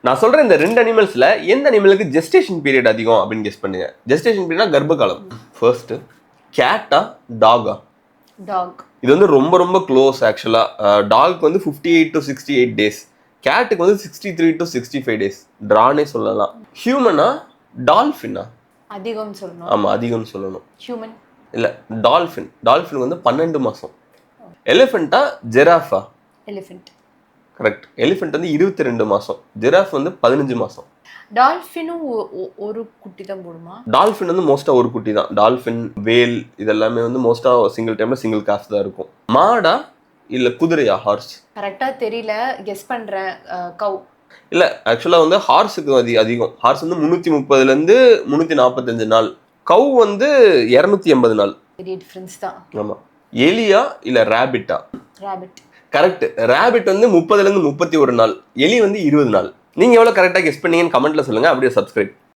நான் சொல்ற இந்த 2 அனிமல்ஸ்ல எந்த அனிமலுக்கு ஜெஸ்டேஷன் பீரியட் அதிகம் அப்படின்னு கெஸ் பண்ணுங்க. ஜெஸ்டேஷன் பீரியட்னா கர்ப்ப காலம். ஃபர்ஸ்ட் கேட்டா டாகா? டாக். இது வந்து ரொம்ப ரொம்ப க்ளோஸ் ஆக்சுவலா. டாக் வந்து 58 to 68 டேஸ், கேட்டுக்கு வந்து 63 to 65 டேஸ். டிரானே சொல்லலாம். ஹியூமனா டால்ஃபினா? அதிகம்னு சொல்லணும். ஆமா அதிகம்னு சொல்லணும். ஹியூமன் இல்ல டால்ஃபின். டால்ஃபின் வந்து 12 மாசம். எலிஃபென்ட்டா ஜிராஃபா? எலிஃபென்ட். கரெக்ட். எலிஃபென்ட் வந்து 22 மாசம், ஜிராஃப் வந்து 15 மாசம். டால்ஃபினும் ஒரு குட்டி தான் போடுமா? டால்ஃபின் வந்து மோஸ்டா ஒரு குட்டி தான். டால்ஃபின், வேல் இதெல்லாமே வந்து மோஸ்டா சிங்கிள் டைம்ல சிங்கிள் காஃப் தான் இருக்கும். மாடா இல்ல குதிரையா? ஹார்ஸ். கரெக்டா தெரியல, கெஸ் பண்றேன். கவ். இல்ல ஆக்சுவலா வந்து ஹார்ஸுக்கு அதிகம். ஹார்ஸ் வந்து 330ல இருந்து 345 நாள். கவ் வந்து 280 நாள். பெரிய டிஃபரன்ஸ் தான். ஆமா. எலியா இல்ல ராபிட்டா? ராபிட். கரெக்ட். ராபிட் வந்து 30ல இருந்து 31 நாள், எலி வந்து 20 நாள். நீங்க எவ்வளவு கரெக்டா கெஸ் பண்ணீங்கன்னு கமெண்ட்ல சொல்லுங்க. அப்படியே சப்ஸ்கிரைப்.